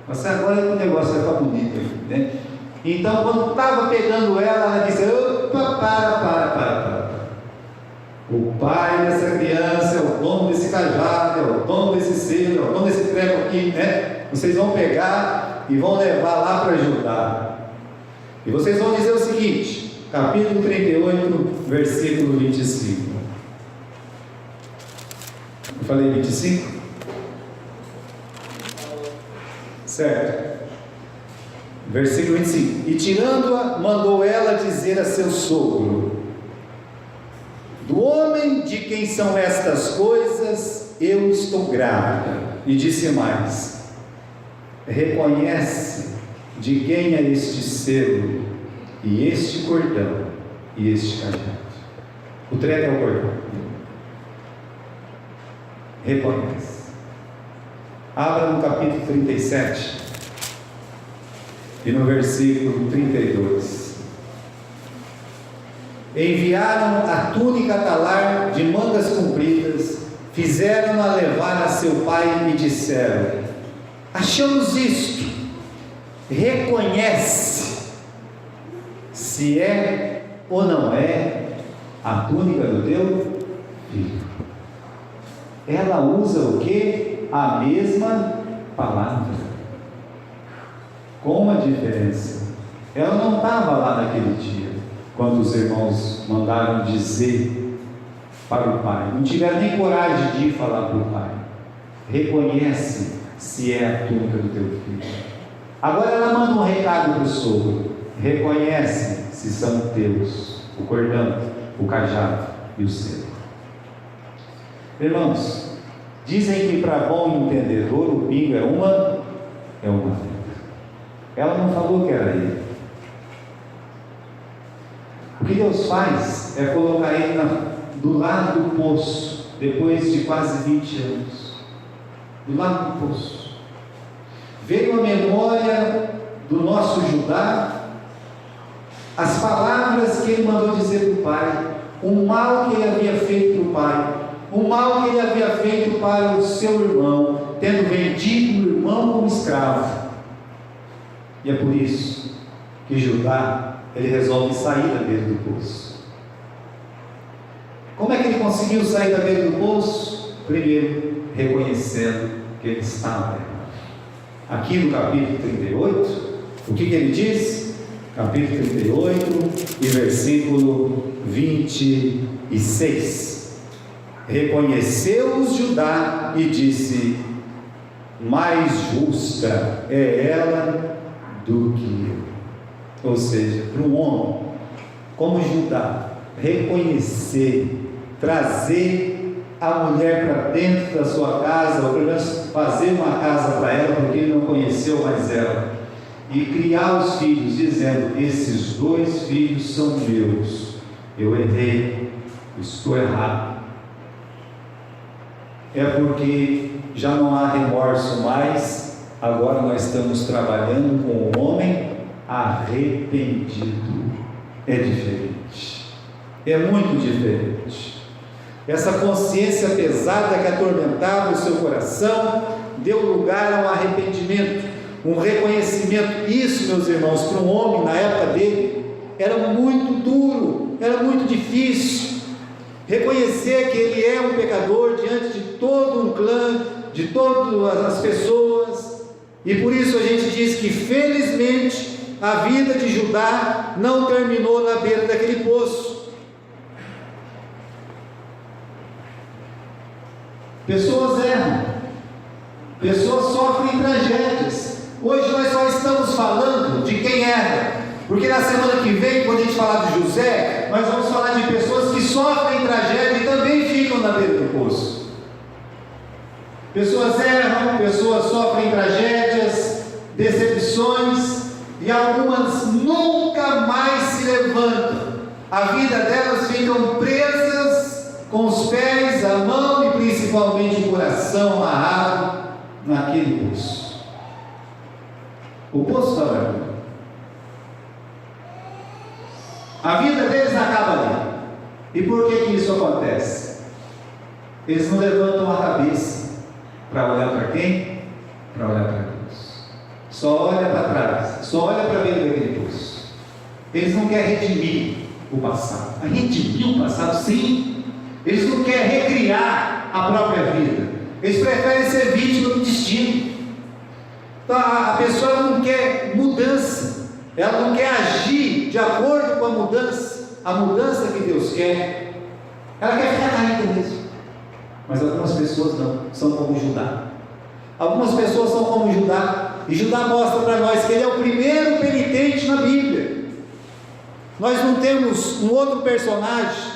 Mas agora o negócio vai ficar bonito aí, né? Então, quando estava pegando ela disse: opa, para. O pai dessa criança é o dono desse cajado, é o dono desse selo, é o dono desse treco aqui, né? Vocês vão pegar e vão levar lá para ajudar. E vocês vão dizer o seguinte, capítulo 38, versículo 25. Eu falei 25? Certo. Versículo 25. E tirando-a, mandou ela dizer a seu sogro: do homem de quem são estas coisas, eu estou grávida. E disse mais: reconhece de quem é este selo, e este cordão, e este cajado. O treco é o cordão. Reconhece. Abra no capítulo 37 e no versículo 32. Enviaram a túnica talar de mangas compridas, fizeram-na levar a seu pai e disseram: achamos isto, reconhece se é ou não é a túnica do teu filho. Ela usa o que? A mesma palavra, com uma diferença. Ela não estava lá naquele dia, quando os irmãos mandaram dizer para o pai, não tiveram nem coragem de ir falar para o pai: reconhece se é a túnica do teu filho. Agora ela manda um recado para o sogro: reconhece se são teus o cordão, o cajado e o selo. Irmãos, dizem que para bom entendedor o pingo é uma letra. Ela não falou que era ele. O que Deus faz é colocar ele do lado do poço, depois de quase 20 anos. Do lado do poço. Veio a memória do nosso Judá, as palavras que ele mandou dizer para o pai, o mal que ele havia feito para o pai, o mal que ele havia feito para o seu irmão, tendo vendido o irmão como escravo. E é por isso que Judá, ele resolve sair da beira do poço. Como é que ele conseguiu sair da beira do poço? Primeiro, reconhecendo que ele estava errado. Aqui no capítulo 38, o que ele diz? Capítulo 38 e versículo 26. Reconheceu-os Judá e disse: mais justa é ela do que eu. Ou seja, para um homem como Judá reconhecer, trazer a mulher para dentro da sua casa, ou pelo menos fazer uma casa para ela, porque ele não conheceu mais ela, e criar os filhos, dizendo: esses 2 filhos são meus, eu errei, estou errado. É porque já não há remorso mais. Agora nós estamos trabalhando com um homem arrependido. É diferente, é muito diferente. Essa consciência pesada que atormentava o seu coração deu lugar a um arrependimento, um reconhecimento. Isso, meus irmãos, para um homem na época dele era muito duro, era muito difícil. Reconhecer que ele é um pecador diante de todo um clã, de todas as pessoas. E por isso a gente diz que felizmente a vida de Judá não terminou na beira daquele poço. Pessoas erram, pessoas sofrem tragédias. Hoje nós só estamos falando de quem erra, porque na semana que vem, quando a gente falar de José, nós vamos falar de pessoas que sofrem tragédia e também ficam na beira do poço. Pessoas erram, pessoas sofrem tragédias, decepções, e algumas nunca mais se levantam. A vida delas ficam presas com os pés, a mão e principalmente o coração amarrado naquele poço. O poço da vergonha. A vida deles acaba ali. E por que isso acontece? Eles não levantam a cabeça para olhar para quem? Para olhar para Deus. Só olha para trás, só olha para ver aquele poço. Eles não querem redimir o passado. Redimir o passado, sim. Eles não querem recriar a própria vida. Eles preferem ser vítima do destino. Então a pessoa não quer mudança. Ela não quer agir de acordo com a mudança que Deus quer. Ela quer ficar caída mesmo. Mas algumas pessoas não, são como Judá. Algumas pessoas são como Judá, e Judá mostra para nós que ele é o primeiro penitente na Bíblia. Nós não temos um outro personagem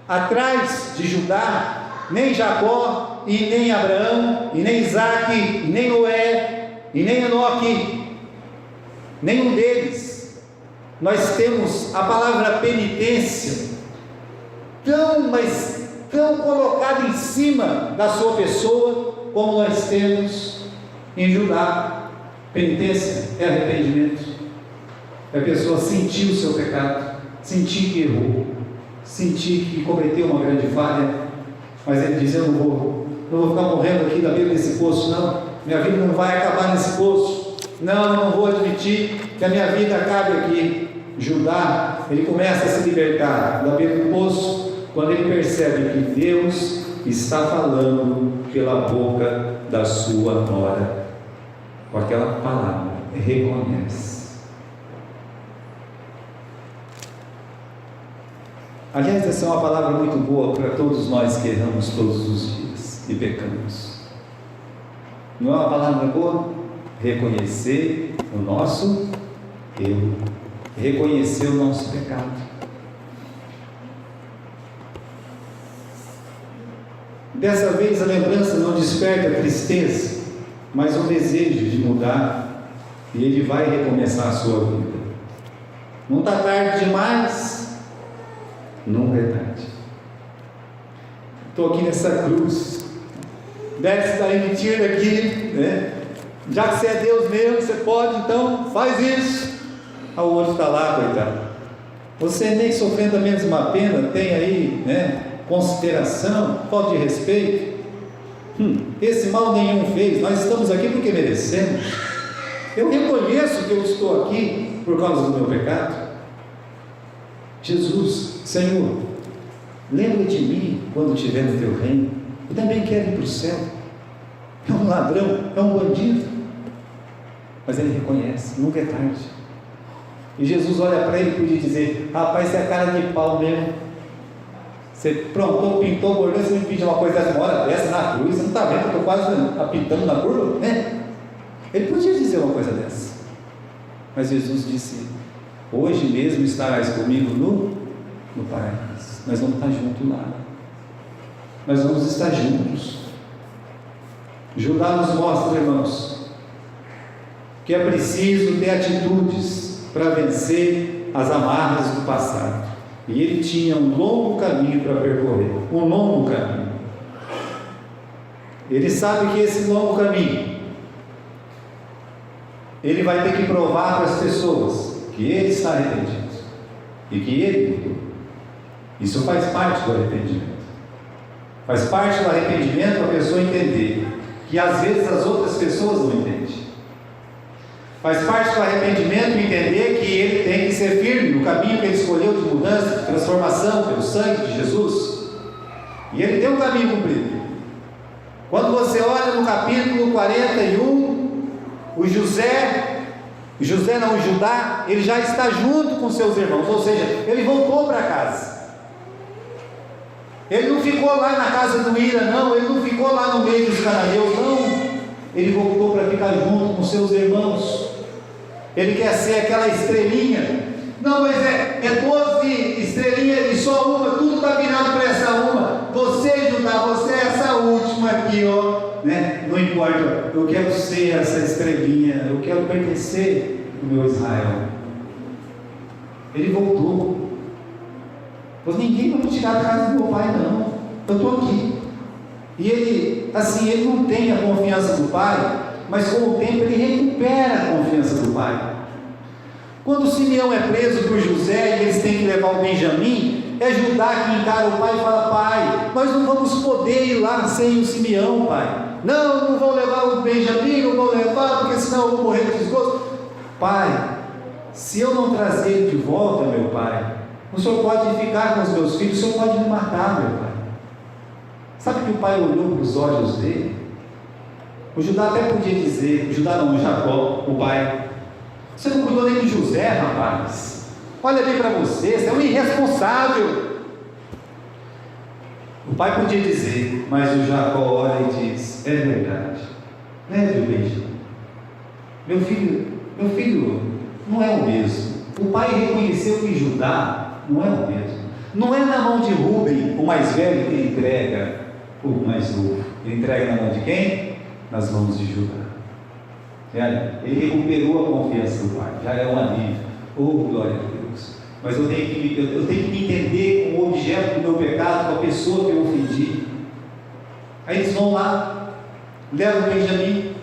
atrás de Judá, nem Jacó, e nem Abraão, e nem Isaac, e nem Noé, e nem Enoque, nenhum deles. Nós temos a palavra penitência tão colocada em cima da sua pessoa, como nós temos em Judá. Penitência é arrependimento, é a pessoa sentir o seu pecado, sentir que errou, sentir que cometeu uma grande falha, mas ele diz: eu não vou ficar morrendo aqui na beira desse poço, não, minha vida não vai acabar nesse poço, não, eu não vou admitir que a minha vida acabe aqui. Judá, ele começa a se libertar da beira do poço, quando ele percebe que Deus está falando pela boca da sua nora, com aquela palavra, reconhece. Aliás, essa é uma palavra muito boa para todos nós que erramos todos os dias e pecamos. Não é uma palavra boa? Reconhecer o nosso erro, reconhecer o nosso pecado. Dessa vez a lembrança não desperta tristeza, mas o desejo de mudar, e ele vai recomeçar a sua vida. Não está tarde demais, nunca é tarde. Estou aqui nessa cruz, desce daí, me tira daqui, né? Já que você é Deus mesmo, você pode, então faz isso. O outro está lá, coitado. Você nem sofrendo a mesma pena, tem aí, né, consideração, falta de respeito. Esse mal nenhum fez, nós estamos aqui porque merecemos. Eu reconheço que eu estou aqui por causa do meu pecado. Jesus, Senhor, lembra de mim quando estiver no teu reino. Eu também quero ir para o céu. É um ladrão, é um bandido, mas ele reconhece, nunca é tarde. E Jesus olha para ele e podia dizer: rapaz, você é cara de pau mesmo. Você prontou, pintou, bordou, você me pediu uma coisa dessa, uma hora dessa na cruz, você não está vendo que eu estou quase apitando na curva? Né? Ele podia dizer uma coisa dessa, mas Jesus disse: hoje mesmo estarás comigo no paraíso. Nós vamos estar juntos lá, nós vamos estar juntos. Judá nos mostra, irmãos, que é preciso ter atitudes para vencer as amarras do passado. E ele tinha um longo caminho para percorrer, um longo caminho. Ele sabe que esse longo caminho, ele vai ter que provar para as pessoas que ele está arrependido e que ele mudou. Isso faz parte do arrependimento. Faz parte do arrependimento a pessoa entender que às vezes as outras pessoas não entendem. Faz parte do arrependimento entender que ele tem que ser firme no caminho que ele escolheu de mudança, de transformação pelo sangue de Jesus. E ele tem um caminho cumprido. Quando você olha no capítulo 41, o Judá, ele já está junto com seus irmãos, ou seja, ele voltou para casa. Ele não ficou lá na casa do Ira, não, ele não ficou lá no meio dos cananeus, não. Ele voltou para ficar junto com seus irmãos. Ele quer ser aquela estrelinha. Não, mas é 12 estrelinhas e só uma, tudo está virado para essa uma. Você, Judá, você é essa última aqui, ó. né? Não importa, eu quero ser essa estrelinha, eu quero pertencer ao meu Israel. Ele voltou. Pois ninguém vai me tirar da casa do meu pai, não. Eu estou aqui. E ele, assim, ele não tem a confiança do pai, mas com o tempo ele recupera a confiança do pai. Quando Simeão é preso por José e eles têm que levar o Benjamim, é Judá que encara o pai e fala: pai, nós não vamos poder ir lá sem o Simeão, pai. Não vão levar o Benjamim, não vão levar, porque senão eu vou morrer de desgosto. Pai, se eu não trazer ele de volta, meu pai, o senhor pode ficar com os meus filhos, o senhor pode me matar, meu pai. Sabe que o pai olhou para os olhos dele? O Judá até podia dizer, o Judá não, o Jacó, o pai: você não cuidou nem de José, rapaz. Olha bem para você, você é um irresponsável. O pai podia dizer, mas o Jacó olha e diz: é verdade, leve o Benjamim. Meu filho não é o mesmo. O pai reconheceu que Judá não é o mesmo. Não é na mão de Rúben, o mais velho, que ele entrega o mais novo. Ele entrega na mão de quem? Nas mãos de Judá. Ele recuperou a confiança do pai. Já é um alívio. Oh, glória a Deus. Mas eu tenho que me entender com o objeto do meu pecado, com a pessoa que eu ofendi. Aí eles vão lá, levam o Benjamim.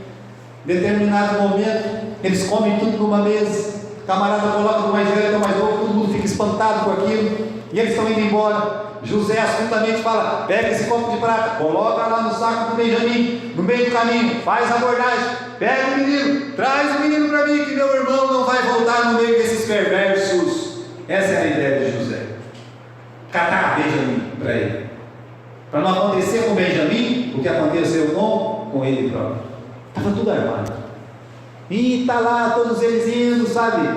Determinado momento, eles comem tudo numa mesa. O camarada coloca do mais velho ao mais novo, todo mundo fica espantado com aquilo. E eles estão indo embora. José astutamente fala: pega esse copo de prata, coloca lá no saco do Benjamim, no meio do caminho, faz a abordagem, pega o menino, traz o menino para mim, que meu irmão não vai voltar no meio desses perversos. Essa é a ideia de José: catar Benjamim para ele, para não acontecer com Benjamim o que aconteceu com ele próprio. Estava tudo armado, e está lá todos eles indo, sabe,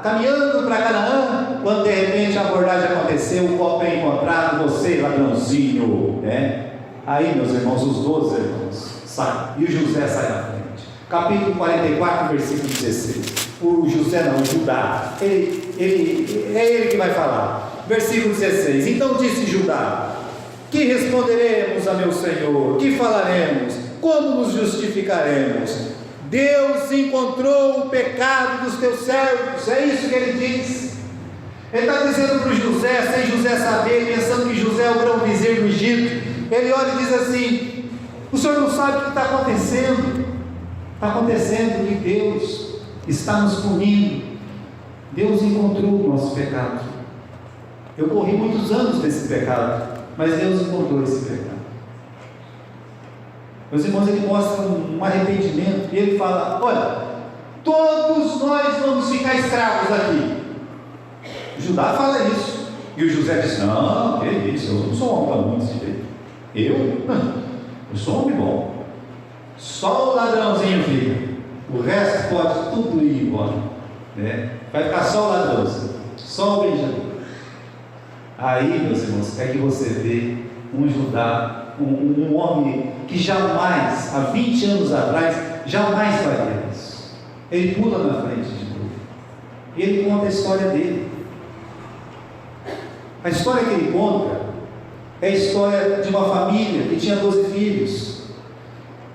caminhando para Canaã, quando de repente a abordagem aconteceu, o copo é encontrado, você ladrãozinho, né? Aí, meus irmãos, os 12 irmãos saem, e o José sai na frente. Capítulo 44, versículo 16. O José não, o Judá, é ele que vai falar. Versículo 16: então disse Judá: que responderemos a meu senhor? Que falaremos? Como nos justificaremos? Deus encontrou o pecado dos teus servos. É isso que ele diz. Ele está dizendo para o José, sem José saber, pensando que José é o grão-vizir do Egito. Ele olha e diz assim: o senhor não sabe o que está acontecendo. Está acontecendo que Deus está nos punindo. Deus encontrou o nosso pecado. Eu corri muitos anos desse pecado, mas Deus encontrou esse pecado. Meus irmãos, ele mostra um arrependimento, e ele fala: olha, todos nós vamos ficar escravos aqui. Judá fala isso, e o José diz: não, que isso, eu não sou um homem bom desse jeito. Eu sou um homem bom. Só o ladrãozinho fica, o resto pode tudo ir embora, né? Vai ficar só o ladrãozinho, só o Benjamim. Aí, meus irmãos, é que você vê um Judá, um homem que jamais, há 20 anos atrás, jamais faria isso. Ele pula na frente de tudo. E ele conta a história dele. A história que ele conta é a história de uma família que tinha 12 filhos.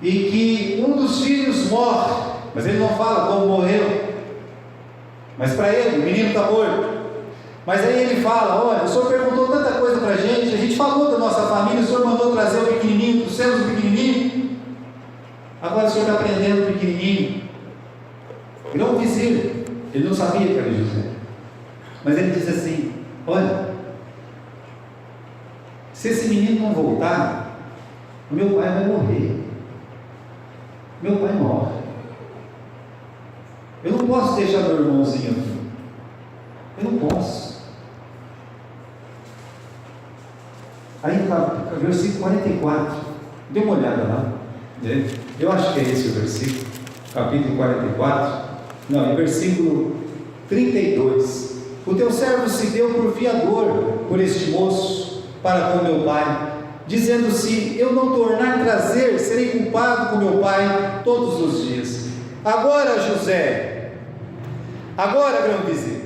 E que um dos filhos morre, mas ele não fala como morreu. Mas para ele, o menino está morto. Mas aí ele fala: olha, o senhor perguntou tanta coisa para a gente falou da nossa família, o senhor mandou trazer o pequenininho, trouxemos o pequenininho, agora o senhor está prendendo o pequenininho. Ele é um vizir, ele não sabia que era José, mas ele diz assim: olha, se esse menino não voltar, o meu pai vai morrer, meu pai morre, eu não posso deixar meu irmãozinho aqui, eu não posso. Aí está, versículo 44, dê uma olhada lá, né? Eu acho que é esse o versículo, capítulo 44, não, é versículo 32. O teu servo se deu por fiador por este moço para com meu pai, dizendo: se eu não tornar trazer, serei culpado com meu pai todos os dias. Agora, José, agora, grão-vizir,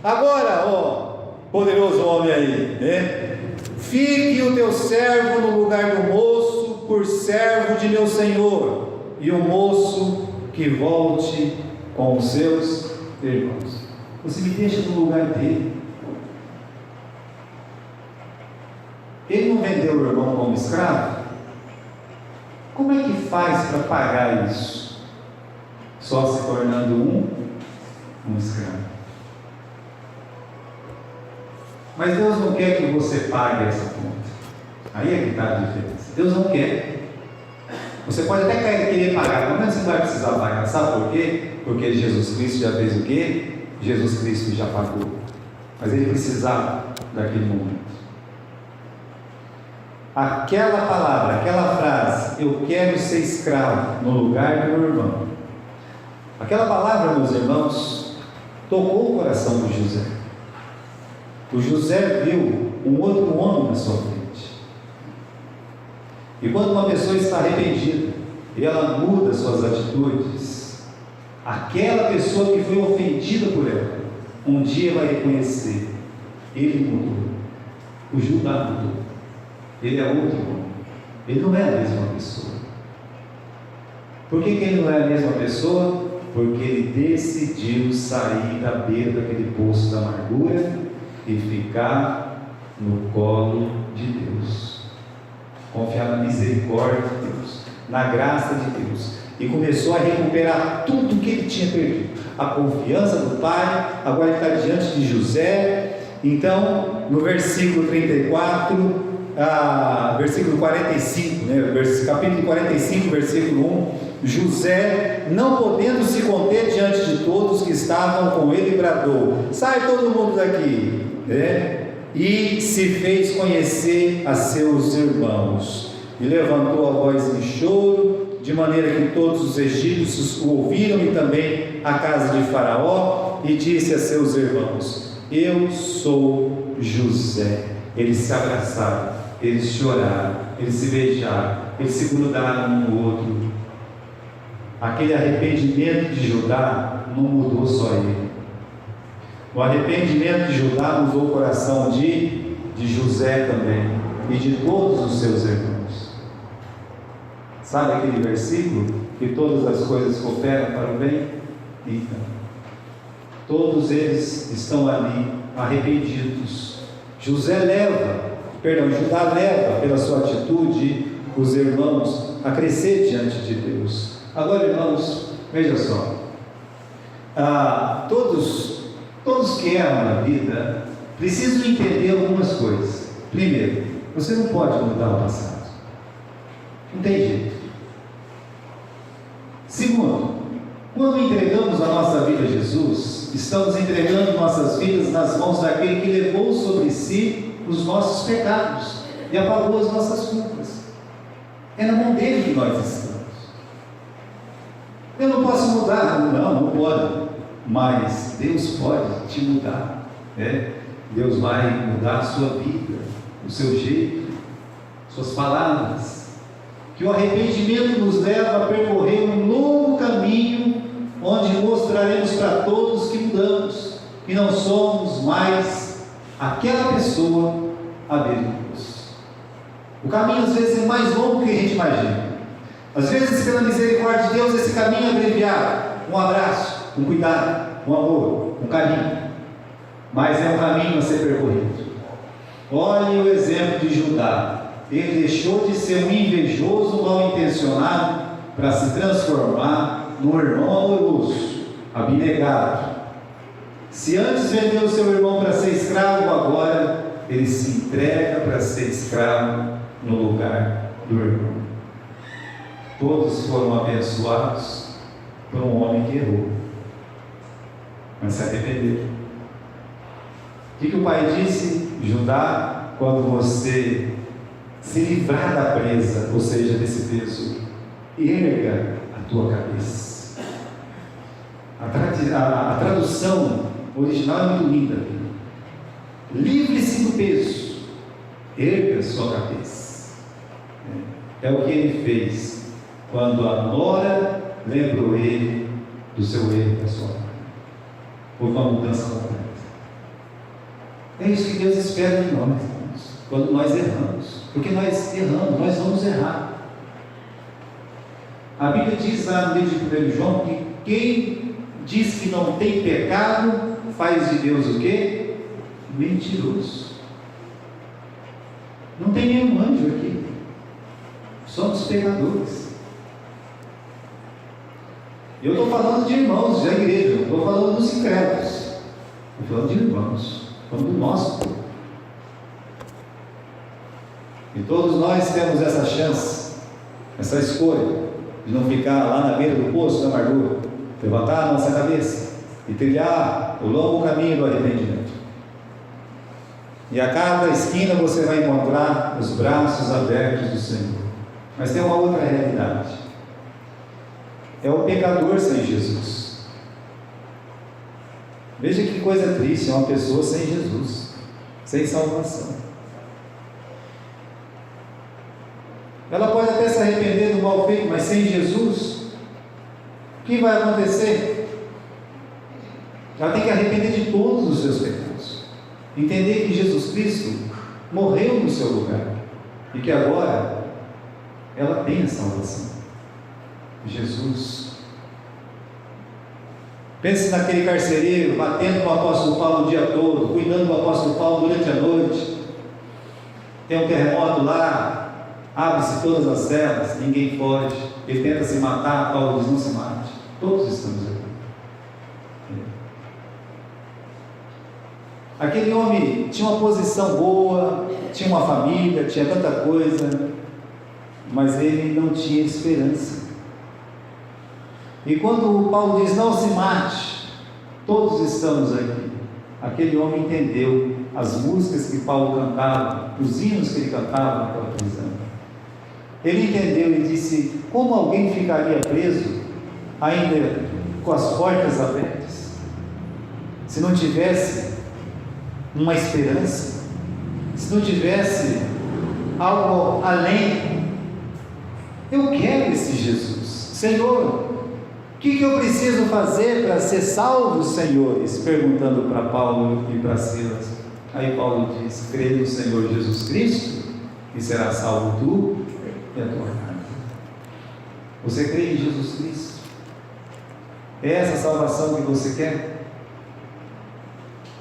agora, ó poderoso homem aí, né? Fique o teu servo no lugar do moço, por servo de meu senhor, e o moço que volte com os seus irmãos. Você me deixa no lugar dele. Ele não vendeu o irmão como escravo? Como é que faz para pagar isso? Só se tornando um escravo. Mas Deus não quer que você pague essa conta. Aí é que está a diferença. Deus não quer. Você pode até querer pagar, mas você não vai precisar pagar. Sabe por quê? Porque Jesus Cristo já fez o quê? Jesus Cristo já pagou. Mas ele precisava daquele momento. Aquela palavra, aquela frase, eu quero ser escravo no lugar do meu irmão. Aquela palavra, meus irmãos, tocou o coração do José. O José viu um outro homem na sua frente. E quando uma pessoa está arrependida e ela muda suas atitudes, aquela pessoa que foi ofendida por ela, um dia vai reconhecer: ele mudou, o Judá mudou, ele é outro homem, ele não é a mesma pessoa. Por que ele não é a mesma pessoa? Porque ele decidiu sair da beira daquele poço da amargura e ficar no colo de Deus, confiar na misericórdia de Deus, na graça de Deus, e começou a recuperar tudo que ele tinha perdido, a confiança do pai. Agora ele está diante de José. Então, no versículo 34, versículo 45, capítulo 45, versículo 1, José, não podendo se conter diante de todos que estavam com ele, bradou: sai todo mundo daqui, e se fez conhecer a seus irmãos, e levantou a voz em choro, de maneira que todos os egípcios o ouviram, e também a casa de Faraó, e disse a seus irmãos: eu sou José. Eles se abraçaram, eles choraram, eles se beijaram, eles se grudaram um no outro. Aquele arrependimento de Judá não mudou só ele. O arrependimento de Judá mudou o coração de José também, e de todos os seus irmãos. Sabe aquele versículo? Que todas as coisas cooperam para o bem? Então, todos eles estão ali arrependidos. Judá leva pela sua atitude os irmãos a crescer diante de Deus. Agora, irmãos, veja só, todos que erram na vida precisam entender algumas coisas. Primeiro, você não pode mudar o passado, não tem jeito. Segundo, quando entregamos a nossa vida a Jesus, estamos entregando nossas vidas nas mãos daquele que levou sobre si os nossos pecados e apagou as nossas culpas. É na mão dele que nós estamos. Eu não posso mudar, não pode, mas Deus pode te mudar, Deus vai mudar a sua vida, o seu jeito, suas palavras. Que o arrependimento nos leva a percorrer um longo caminho, onde mostraremos para todos que mudamos, que não somos mais aquela pessoa à beira do poço. O caminho às vezes é mais longo do que a gente imagina. Às vezes, pela misericórdia de Deus, esse caminho é abreviado. Um abraço, um cuidado, um amor, um carinho. Mas é um caminho a ser percorrido. Olhe o exemplo de Judá. Ele deixou de ser um invejoso, mal intencionado, para se transformar num irmão amoroso, abnegado. Se antes vendeu o seu irmão para ser escravo, agora ele se entrega para ser escravo no lugar do irmão. Todos foram abençoados por um homem que errou, mas se arrependeu. O que o pai disse? Judá, quando você se livrar da presa, ou seja, desse peso, erga a tua cabeça. A tradução original é muito linda. Livre-se do peso, erga a sua cabeça. É o que ele fez quando a nora lembrou ele do seu erro pessoal. Houve uma mudança completa. É isso que Deus espera de nós, irmãos, quando nós erramos. Porque nós erramos, nós vamos errar. A Bíblia diz lá no livro de 1 João que quem diz que não tem pecado faz de Deus o quê? Mentiroso. Não tem nenhum anjo aqui. Somos pecadores. Eu estou falando de irmãos da igreja, não estou falando dos incrédulos. Estou falando de irmãos, falando do nosso povo. E todos nós temos essa chance, essa escolha, de não ficar lá na beira do poço da amargura, levantar a nossa cabeça e trilhar o longo caminho do arrependimento. E a cada esquina você vai encontrar os braços abertos do Senhor. Mas tem uma outra realidade. É o pecador sem Jesus. Veja que coisa triste, é uma pessoa sem Jesus, sem salvação. Ela pode até se arrepender do mal feito, mas sem Jesus, o que vai acontecer? Ela tem que arrepender de todos os seus pecados, entender que Jesus Cristo morreu no seu lugar e que agora ela tem a salvação. Jesus. Pense naquele carcereiro batendo no apóstolo Paulo o dia todo, cuidando do apóstolo Paulo durante a noite. Tem um terremoto lá, abre-se todas as celas, ninguém foge. Ele tenta se matar, Paulo diz: não se mate. Todos estamos aqui. Aquele homem tinha uma posição boa, tinha uma família, tinha tanta coisa, mas ele não tinha esperança. E quando Paulo diz: não se mate, todos estamos aqui. Aquele homem entendeu as músicas que Paulo cantava, os hinos que ele cantava naquela prisão. Ele entendeu e disse: como alguém ficaria preso ainda com as portas abertas, se não tivesse uma esperança, se não tivesse algo além? Eu quero esse Jesus. Senhor, o que eu preciso fazer para ser salvo, senhores? Perguntando para Paulo e para Silas. Aí Paulo diz: crê no Senhor Jesus Cristo e será salvo tu e a tua casa. Você crê em Jesus Cristo? É essa salvação que você quer?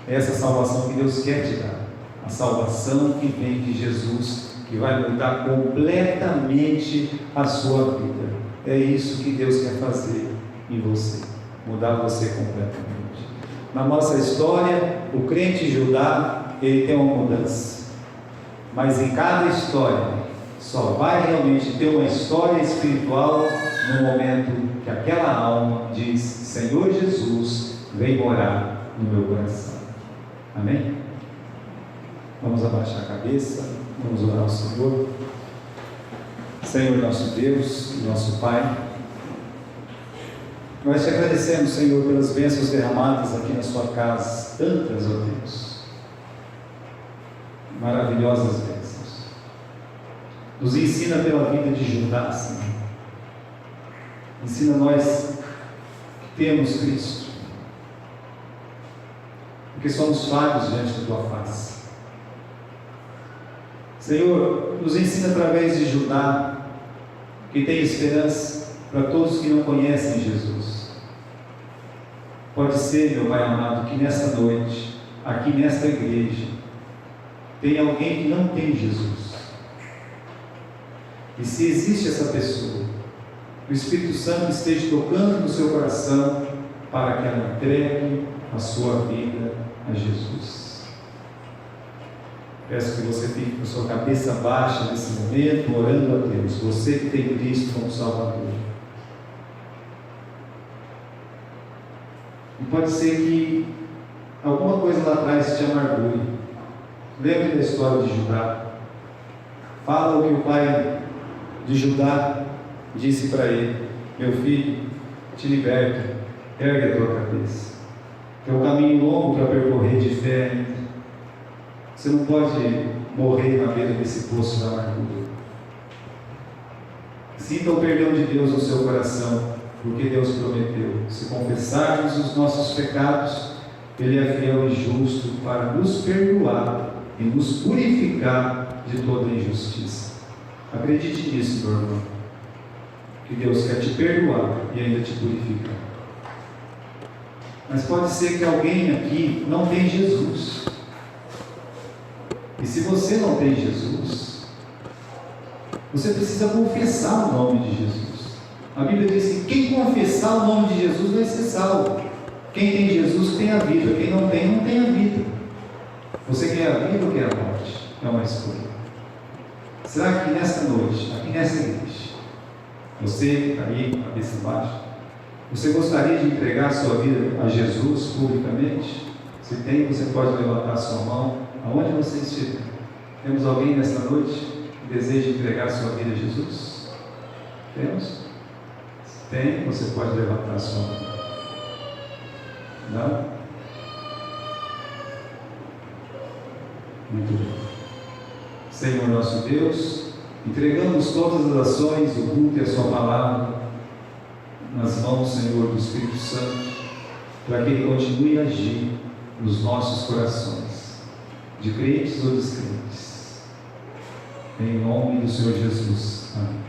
É essa salvação que Deus quer te dar. A salvação que vem de Jesus, que vai mudar completamente a sua vida. É isso que Deus quer fazer em você, mudar você completamente. Na nossa história, o crente Judá, ele tem uma mudança, mas em cada história só vai realmente ter uma história espiritual no momento que aquela alma diz: Senhor Jesus, vem morar no meu coração. Amém? Vamos abaixar a cabeça, vamos orar ao Senhor. Senhor nosso Deus e nosso Pai, nós te agradecemos, Senhor, pelas bênçãos derramadas aqui na sua casa, tantas, ó Deus, maravilhosas bênçãos. Nos ensina pela vida de Judá, Senhor. Ensina nós que temos Cristo, porque somos falhos diante da tua face. Senhor, nos ensina através de Judá que tem esperança para todos que não conhecem Jesus. Pode ser, meu Pai amado, que nesta noite, aqui nesta igreja, tem alguém que não tem Jesus. E se existe essa pessoa, o Espírito Santo esteja tocando no seu coração para que ela entregue a sua vida a Jesus. Peço que você fique com sua cabeça baixa nesse momento, orando a Deus, você que tem Cristo como Salvador. E pode ser que alguma coisa lá atrás te amargure. Lembre da história de Judá. Fala o que o pai de Judá disse para ele: meu filho, te liberta, ergue a tua cabeça. Tem um caminho longo para percorrer de fé ainda. Você não pode morrer na beira desse poço da amargura. Sinta o perdão de Deus no seu coração, porque Deus prometeu: se confessarmos os nossos pecados, Ele é fiel e justo para nos perdoar e nos purificar de toda injustiça. Acredite nisso, meu irmão. que Deus quer te perdoar e ainda te purificar. Mas pode ser que alguém aqui não tem Jesus. E se você não tem Jesus, você precisa confessar o nome de Jesus. A Bíblia diz que quem confessar o nome de Jesus vai ser salvo. Quem tem Jesus tem a vida, quem não tem, não tem a vida. Você quer a vida ou quer a morte? É uma escolha. Será que nesta noite, aqui nessa igreja, você que está aí, cabeça baixa, você gostaria de entregar a sua vida a Jesus publicamente? Se tem, você pode levantar a sua mão, aonde você estiver. Temos alguém nesta noite que deseja entregar a sua vida a Jesus? Temos? Se tem, você pode levantar a sua mão. Não? Muito bem. Senhor nosso Deus, entregamos todas as ações, o culto e a sua palavra nas mãos, Senhor, do Espírito Santo, para que Ele continue a agir nos nossos corações, de crentes ou descrentes. Em nome do Senhor Jesus. Amém.